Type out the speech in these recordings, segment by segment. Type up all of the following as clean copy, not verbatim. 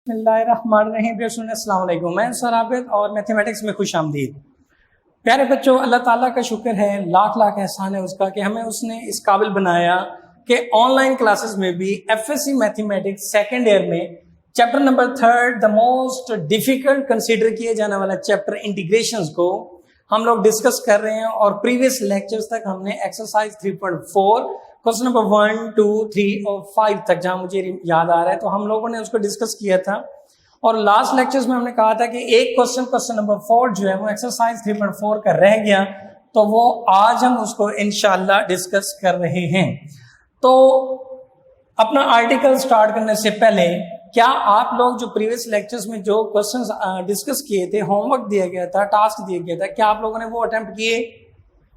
बिस्मिल्लाहिर्रहमानिर्रहीम। अस्सलाम वालेकुम। मैं सर आबिद और मैथमेटिक्स में खुश आमदीद। प्यारे बच्चों, अल्लाह ताला का शुक्र है, लाख लाख एहसान है उसका कि हमें उसने इस काबिल बनाया कि ऑनलाइन क्लासेस में भी एफएससी मैथमेटिक्स सेकेंड ईयर में chapter number 3 the most difficult consider किए जाने वाला चैप्टर इंटीग्रेशंस को हम लोग डिस्कस कर रहे हैं। और प्रीवियस लेक्चर्स तक हमने एक्सरसाइज 3.4 क्वेश्चन नंबर 1, 2, 3 और 5 तक, जहां मुझे याद आ रहा है, तो हम लोगों ने उसको डिस्कस किया था। और लास्ट लेक्चर्स में हमने कहा था कि एक क्वेश्चन नंबर 4 जो है वो एक्सरसाइज 3.4 का रह गया, तो वो आज हम उसको इंशाल्लाह डिस्कस कर रहे हैं। तो अपना आर्टिकल स्टार्ट करने से पहले क्या आप लोग जो प्रीवियस लेक्चर्स में जो क्वेश्चंस डिस्कस किए थे, होमवर्क दिया गया था, टास्क दिया गया था, क्या आप लोगों ने वो अटेम्प्ट किए?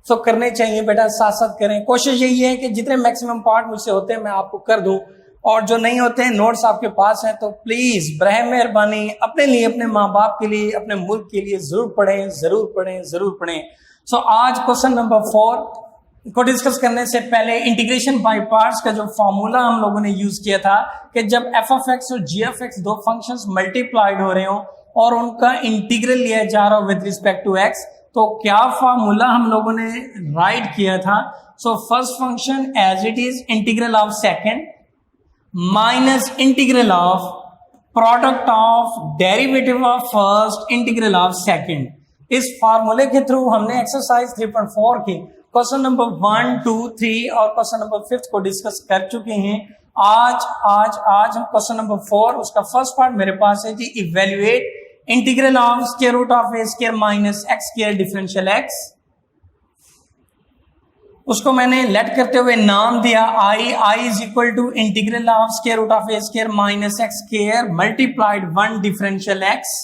तो करने चाहिए बेटा, साथ साथ करें। कोशिश यही है कि जितने मैक्सिमम पार्ट मुझसे होते हैं मैं आपको कर दूं, और जो नहीं होते हैं नोट्स आपके पास हैं तो प्लीज बरह मेहरबानी अपने लिए, अपने माँ बाप के लिए, अपने मुल्क के लिए जरूर पढ़ें, जरूर पढ़ें, जरूर पढ़ें। सो आज क्वेश्चन नंबर 4 को डिस्कस करने से पहले इंटीग्रेशन बाय पार्ट्स का जो फॉर्मूला हम लोगों ने यूज किया था कि जब एफ ऑफ एक्स और जी ऑफ एक्स दो फंक्शंस मल्टीप्लाइड हो रहे हो और उनका इंटीग्रल लिया जा रहा हो विद रिस्पेक्ट टू एक्स, तो क्या फॉर्मूला हम लोगों ने राइट किया था? So first function as it is integral of second minus integral of product of derivative of first integral of second. इस फॉर्मूले के थ्रू हमने एक्सरसाइज 3.4 की क्वेश्चन नंबर 1, 2, 3 और क्वेश्चन नंबर 5 को डिस्कस कर चुके हैं। आज हम क्वेश्चन नंबर 4, उसका फर्स्ट पार्ट मेरे पास है जी, evaluate integral of square root of A square minus x square differential x. उसको मैंने लेट करते हुए नाम दिया I is equal to integral of square root of A square minus x square multiplied 1 differential x.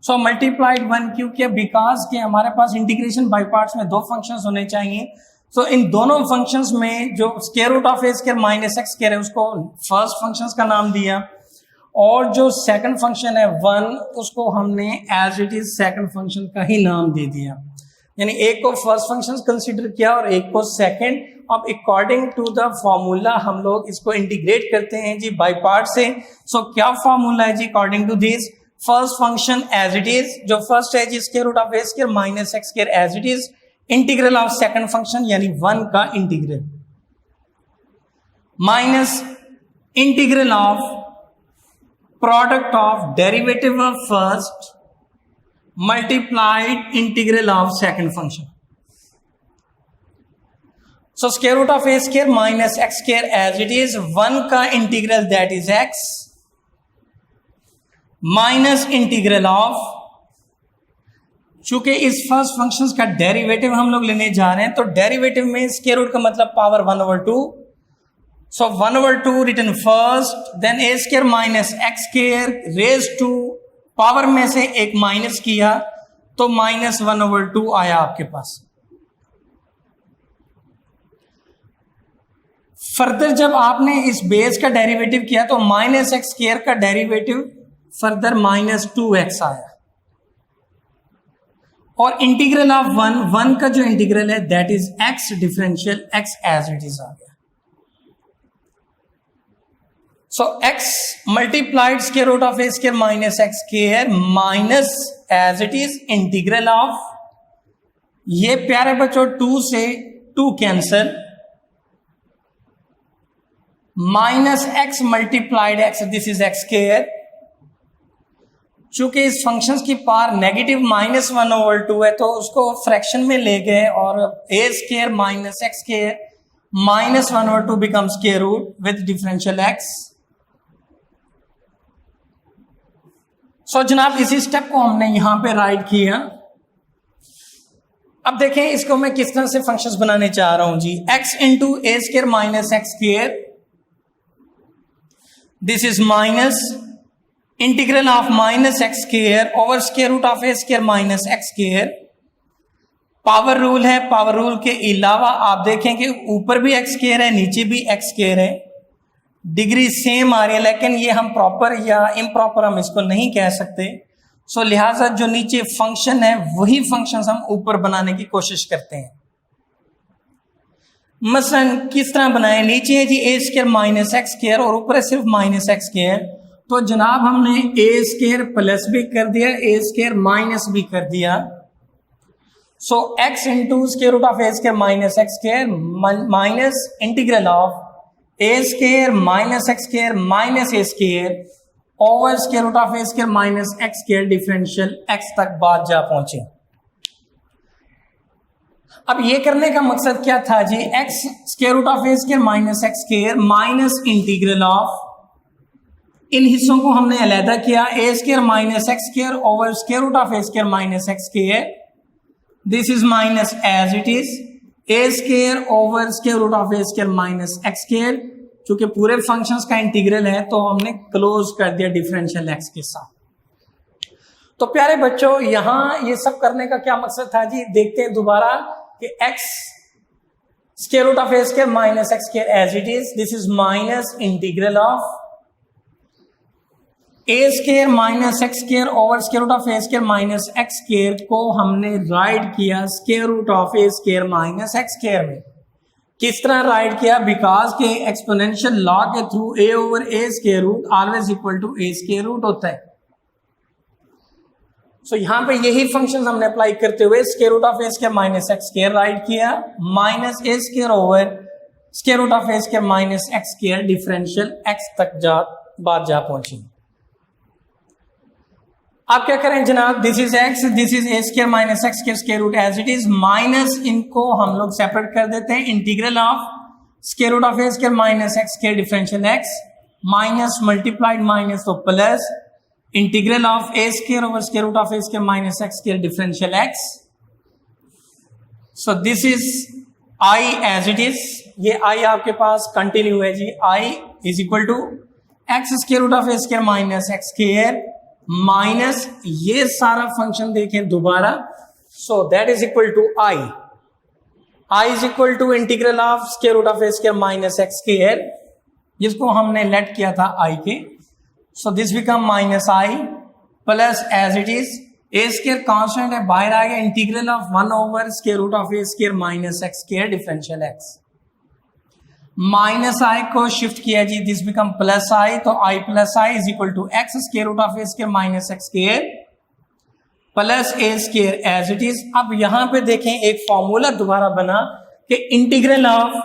So multiplied 1 क्यों किया? Because के हमारे पास इंटीग्रेशन बाय पार्ट्स में दो फंक्शंस होने चाहिए। सो इन दोनों फंक्शंस में जो square root of A square minus x square है उसको फर्स्ट फंक्शंस का नाम दिया, और जो सेकंड फंक्शन है 1 उसको हमने as it is second function का ही नाम दे दिया। यानी एक को फर्स्ट फंक्शन कंसीडर किया और एक को सेकंड। अब अकॉर्डिंग टू द फॉर्मूला हम लोग इसको इंटीग्रेट करते हैं जी बाय पार्ट से। सो क्या फॉर्मूला है जी? According to this first function as it is, जो फर्स्ट है जी square root of A square minus x square as it is, integral of second function यानी 1 का integral minus integral of product of derivative of first multiplied integral of second function. So square root of A square minus x square as it is, 1 का integral that is x minus integral of, चूंकि इस first function का derivative हम लोग लेने जा रहे हैं तो डेरिवेटिव में स्क्वायर रूट का मतलब power 1/2। So 1/2 written first, then a square minus x square raised to power में से एक माइनस किया तो माइनस 1/2 आया आपके पास। फर्दर जब आपने इस बेस का डेरिवेटिव किया तो माइनस एक्स स्क्वायर का डेरिवेटिव फर्दर माइनस 2x आया, और इंटीग्रल ऑफ 1 का जो इंटीग्रल है that is x differential x as it is आ गया। So x multiplied square root of a square minus x square minus as it is integral of, ये प्यारे बच्चों 2 से 2 cancel, minus x multiplied x, this is x square. चूंकि इस function की power negative minus 1/2 है तो उसको फ्रैक्शन में ले गए और a square minus x square minus 1/2 become square root with differential x। So जनाब इसी स्टेप को हमने यहां पे राइट किया। अब देखें इसको मैं किस तरह से फंक्शंस बनाने चाह रहा हूं जी। x into A square minus x square, this is minus integral of minus x square over square root of A square minus x square. Power rule है, पावर रूल के अलावा आप देखें कि ऊपर भी एक्स स्क्वायर है, नीचे भी एक्स स्क्वायर है, डिग्री सेम आ रही है, लेकिन ये हम प्रॉपर या इम्प्रॉपर हम इसको नहीं कह सकते। सो लिहाजा जो नीचे फंक्शन है वही फंक्शन हम ऊपर बनाने की कोशिश करते हैं। मसलन किस तरह बनाए? नीचे है जी ए स्क्वायर माइनस एक्स स्क्वायर और ऊपर है सिर्फ माइनस एक्स स्क्वायर। तो जनाब हमने ए स्केयर प्लस भी कर दिया, ए स्केयर माइनस भी कर दिया। So x into square root of A square minus x square minus integral of A square minus x square minus a square over square root of A square minus x square differential x तक बात जा पहुंची। अब ये करने का मकसद क्या था जी, x square root of A square minus x square minus integral of, इन हिस्सों को हमने अलहदा किया, a square minus x square over square root of A square minus x square, this is minus as it is, a square over square root of A square minus x square, चूंकि पूरे functions का integral है तो हमने close कर दिया differential x के साथ। तो प्यारे बच्चों यहां ये सब करने का क्या मकसद था जी, देखते हैं दोबारा कि X square root of A square minus x square as it is, this is minus integral of A square minus x square over square root of A square minus x square को हमने write किया square root of A square minus x square में। किस तरह write किया, because के exponential law के through A over A square root always equal to A square root होता है। सो यहां पे यही फंक्शन हमने अप्लाई करते हुए square root of A square minus x square right किया minus a square over square root of A square minus x square differential x तक बात जा पहुंची। आप क्या करें जनाब, this is x, this is a square minus x square square root as it is, minus इनको हम लोग सेपरेट कर देते हैं, integral of square root of A square minus x square differential x minus multiplied minus तो plus integral of A square over square root of A square minus x square differential x. So this is I as it is, ये I आपके पास continue है जी, I is equal to x square root of A square minus x square minus ये सारा function देखें दोबारा, so that is equal to I is equal to integral of square root of A square minus x square, जिसको हमने let किया था I के, so this become minus I plus as it is a square constant है बाहर आ गया, integral of 1 over square root of A square minus x square differential x, minus I को शिफ्ट किया जी, दिस बिकम प्लस आई, तो I plus I is equal to x square root of A square minus x square plus a square as it is. अब यहां पे देखें एक formula दोबारा बना कि integral of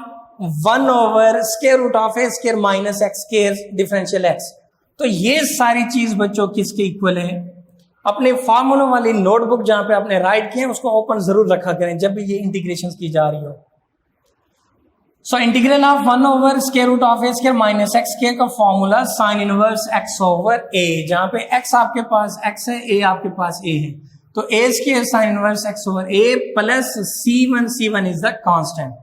1 over square root of A square minus x square differential X, तो ये सारी चीज बच्चों किसके इक्वल है, अपने फॉर्मूला वाली नोटबुक जहां पे आपने राइट किए उसको ओपन जरूर रखा करें जब भी ये इंटीग्रेशन की जा रही हो। So integral of 1 over square root of A square minus x square का formula sine inverse x over a, जहां पे एक्स आपके पास एक्स है, ए आपके पास ए है, तो a square sine inverse x over a plus c1 is the constant.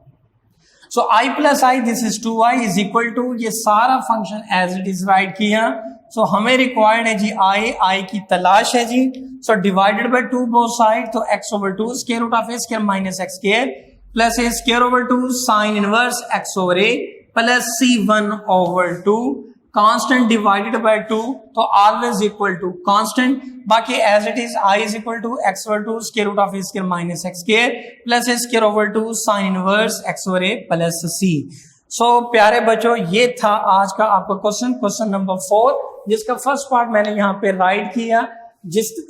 So I plus I this is 2i is equal to, ये सारा function as it is right किया। सो हमें रिक्वायर्ड है जी आई की तलाश है जी, so divided by 2 both side, तो x over 2 square root of A square minus x square plus a square over 2 sine inverse x over a plus c1 over 2 constant divided by 2, तो always equal to constant, बाकी as it is I is equal to x over 2 square root of A square minus x square plus a square over 2 sine inverse x over a plus c। सो प्यारे बच्चों ये था आज का आपका question number 4, जिसका first part मैंने यहाँ पे राइट किया,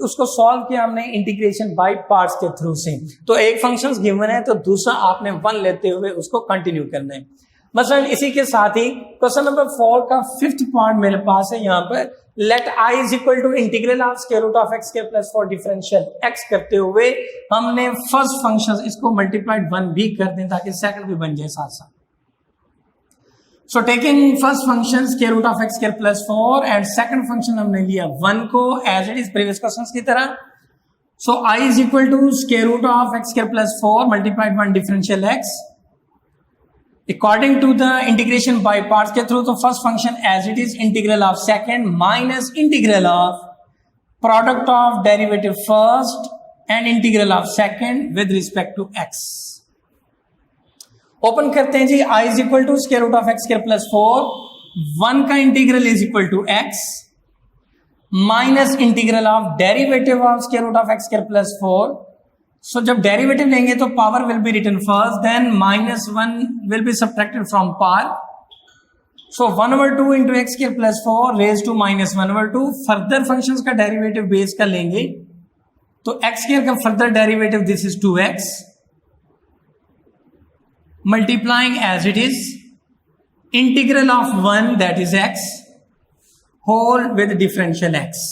उसको सॉल्व किया हमने इंटीग्रेशन बाय पार्ट्स के थ्रू से। तो एक फंक्शन गिवन है तो दूसरा आपने 1 लेते हुए उसको कंटिन्यू करना है। मसलन इसी के साथ ही क्वेश्चन नंबर 4 का 5th पार्ट मेरे पास है यहाँ पर, let I is equal to integral of square root of x square plus 4 differential X करते हुए हमने फर्स्ट फंक्शन इसको मल्टीप्लाइड 1 भी कर दें ताकि सेकंड भी बन जाए साथ साथ। So taking first function square root of x square plus 4 and second function हमने लिया 1 को as it is previous questions की तरह। So I is equal to square root of x square plus 4 multiplied 1 differential x according to the integration by parts के through, तो first function as it is integral of second minus integral of product of derivative first and integral of second with respect to x। Open करते हैं जी, i is equal to square root of x square plus 4, 1 का integral is equal to x minus integral of derivative of square root of x square plus 4। So जब derivative लेंगे तो power will be written first, then -1 will be subtracted from power, so 1/2 into X square plus 4 raise to minus 1/2। Further functions का derivative base का लेंगे तो x square का further derivative this is 2x multiplying as it is integral of 1 that is x whole with differential x।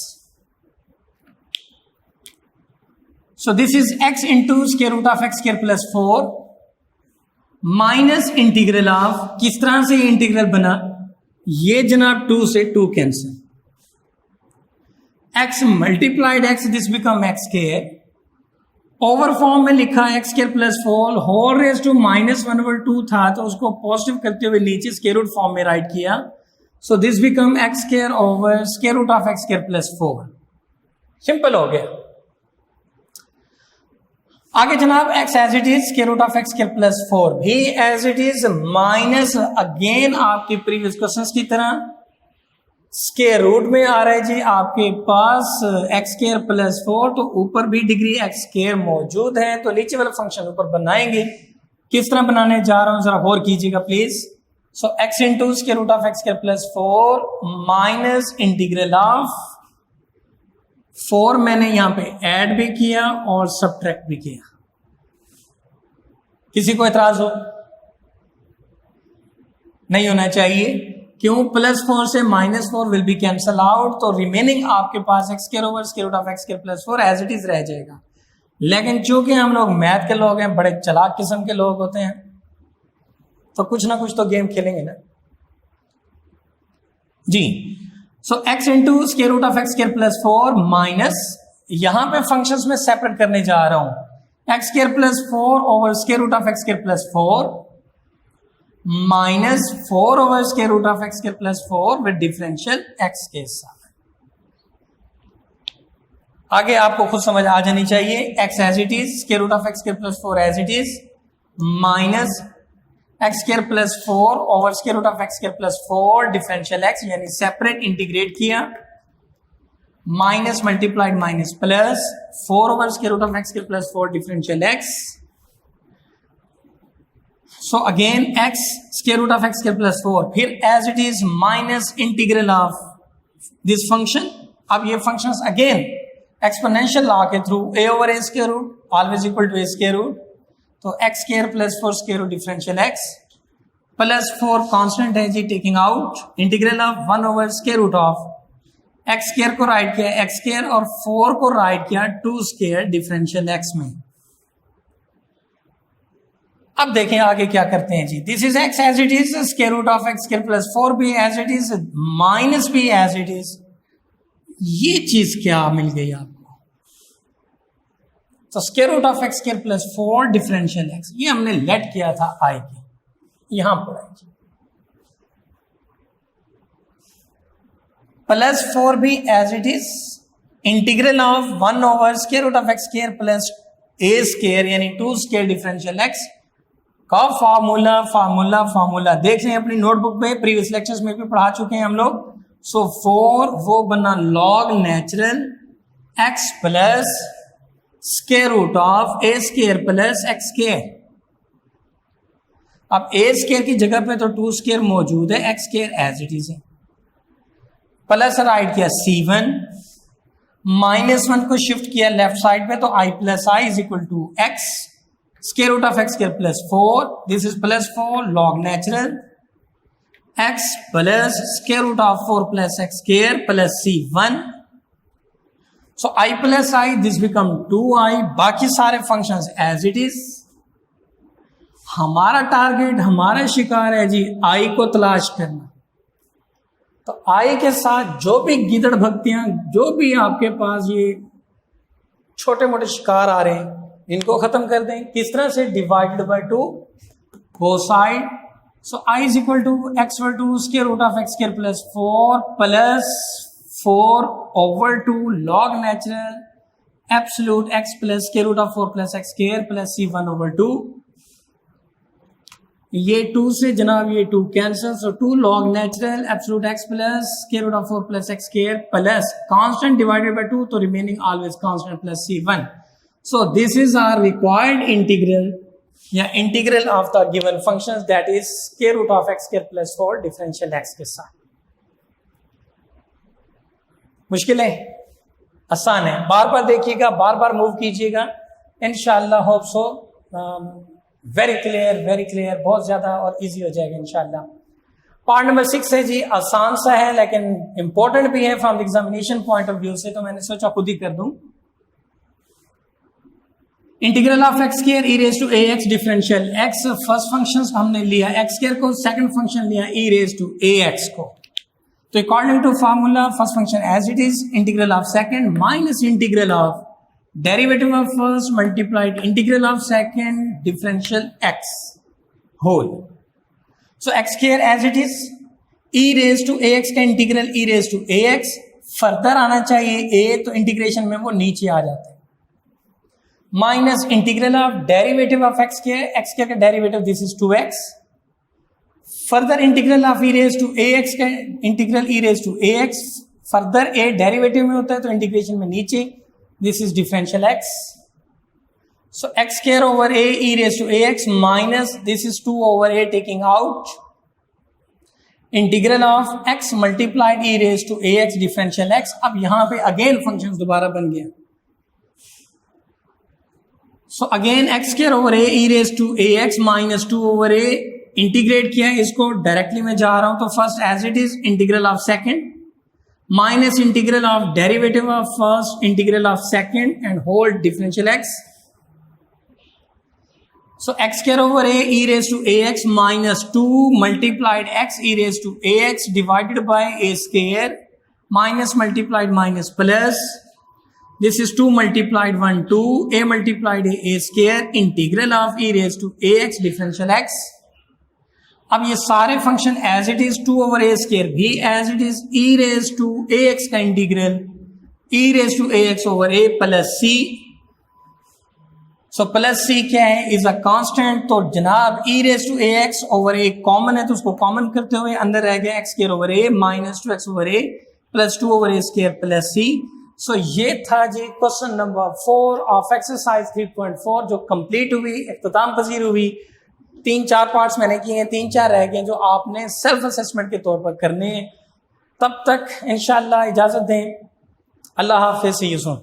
So this is x into square root of x square plus 4 minus integral of, किस तरह से integral बना, ये जनाब 2 से 2 cancel, x multiplied x this become x square, over form में लिखा x square plus 4 whole raise to minus 1/2 था तो उसको पॉजिटिव करते हुए नीचे स्क्वायर रूट फॉर्म में राइट किया। So this become x square over square root of x square plus 4। Simple हो गया। आगे जनाब x as it is square root of x square plus 4 भी as it is minus, again आपके previous questions की तरह square root में आ रहा है जी आपके पास x स्क्वायर प्लस 4, तो ऊपर भी डिग्री x स्क्वायर मौजूद है तो नीचे वाला फंक्शन ऊपर बनाएंगे। किस तरह बनाने जा रहा हूं जरा गौर कीजिएगा please. So x into square root of x square plus 4 minus integral of 4 मैंने यहां पे ऐड भी किया और सब्ट्रैक्ट भी किया। किसी को एतराज हो? नहीं होना चाहिए। क्यों? प्लस 4 से minus 4 will be cancel out, तो रिमेनिंग आपके पास x square over square root of x square plus 4 as it is रह जाएगा। लेकिन चूंकि हम लोग मैथ के लोग हैं, बड़े चालाक किस्म के लोग होते हैं, तो कुछ ना कुछ तो गेम खेलेंगे ना जी। So x into square root of x square plus 4 minus, यहां पे फंक्शंस में सेपरेट करने जा रहा हूं, x square plus 4 over square root of x square plus 4 minus 4 over square root of x square plus 4 with differential x के साथ। आगे आपको खुद समझ आ जानी चाहिए। x as it is square root of x square plus 4 as it is minus x square plus 4 over square root of x square plus 4 differential x, यानी separate integrate किया, minus multiplied minus plus 4 over square root of x square plus 4 differential x। So again x square root of x square plus 4, फिर as it is minus integral of this function. अब ये functions again exponential law के through a over a square root always equal to a square root, तो x square plus 4 square root differential x plus 4 constant है जी, taking out integral of 1 over square root of x square को right किया x square और 4 को right किया 2 square differential x में। अब देखें आगे क्या करते हैं जी। This is x as it is square root of x square plus 4 भी एज इट इज माइनस भी एज इट इज। ये चीज क्या मिल गई आपको? तो square root of x square plus 4 differential x, ये हमने लेट किया था i के, यहां पर है प्लस 4 भी as it is integral of 1 over square root of x square plus a square यानी 2 स्क्वायर डिफरेंशियल x का फार्मूला देख लें अपनी नोटबुक पे, प्रीवियस लेक्चर्स में भी पढ़ा चुके हैं हम लोग। सो 4 वो बना log natural x plus square root of a square plus x square. अब a स्क्वायर की जगह पे तो 2 स्क्वायर मौजूद है, x square as it is है, प्लस राइट किया c1 माइनस 1 को शिफ्ट किया लेफ्ट साइड पे, तो i plus i is equal to x square root of x square plus 4, this is plus 4 log natural x plus square root of 4 plus x square plus c1। So i plus i this become 2i, बाकी सारे functions as it is. हमारा target, हमारा शिकार है जी i को तलाश करना, तो i के साथ जो भी गिदड़ भक्तियां, जो भी आपके पास ये छोटे मोटे शिकार आ रहे हैं, इनको खत्म कर दें। किस तरह से? Divided by 2 both side. So i is equal to x over 2 square root of x square plus 4 plus 4 over 2 log natural absolute x plus square root of 4 plus x square plus c1 over 2। ये 2 से जनाब ये 2 cancel, so 2 log natural absolute x plus square root of 4 plus x square plus constant divided by 2, तो remaining always constant plus c1। So this is our required integral या integral of the given functions that is square root of x square plus 4 differential x के साथ। मुश्किल है, आसान है, बार बार देखिएगा, बार बार move कीजिएगा, इंशाल्लाह होप सो वेरी क्लियर, बहुत ज्यादा और इजी हो जाएगा इंशाल्लाह। पार्ट नंबर 6 है जी, आसान सा है लेकिन इंपॉर्टेंट भी है from examination point of view से, तो मैंने सोचा खुद ही कर दूं। Integral of x square e raise to a x differential x, first function हमने लिया एक्स स्क्वायर को, सेकंड फंक्शन लिया e raise to a x को। तो according to formula first function as it is, integral of second minus integral of derivative of first multiplied integral of second differential x whole. So x square as it is, e raise to a x का integral e raise to a x, further आना चाहिए ए, तो integration में वो नीचे आ जाता है, minus integral of derivative of x square का derivative this is 2x, further integral of e raise to a x का integral e raise to a x, further a derivative में होता है तो इंटीग्रेशन में नीचे, this is differential x. So x square over a e raise to a x minus this is 2 over a taking out, integral of x multiplied e raise to a x differential x. अब यहां पे again function दोबारा बन गया, so again x square over a e raise to a x minus 2 over a, integrate किया इसको, directly मैं जा रहा हूं तो first as it is integral of second minus integral of derivative of first integral of second and whole differential x. So x square over a e raise to a x minus 2 multiplied x E raise to a x divided by a square minus multiplied minus plus, this is 2 multiplied 1 2 a multiplied a square integral of e raised to ax differential x। अब ये सारे function as it is 2 over a square भी as it is, e raise to ax का integral e raise to ax over a plus c। So plus c क्या है, is a constant, तो जनाब e raise to ax over a common है तो उसको common करते हुए अंदर रह गया x square over a minus 2x over a plus 2 over a square plus c। सो ये था जी क्वेश्चन नंबर 4 ऑफ एक्सरसाइज 3.4 जो कंप्लीट हुई, इख्तिताम पजीर हुई। 3-4 पार्ट्स मैंने किए हैं, 3-4 रह गए जो आपने सेल्फ असेसमेंट के तौर पर करने हैं। तब तक इंशाल्लाह इजाजत दें, अल्लाह हाफिज़, सी यू सून।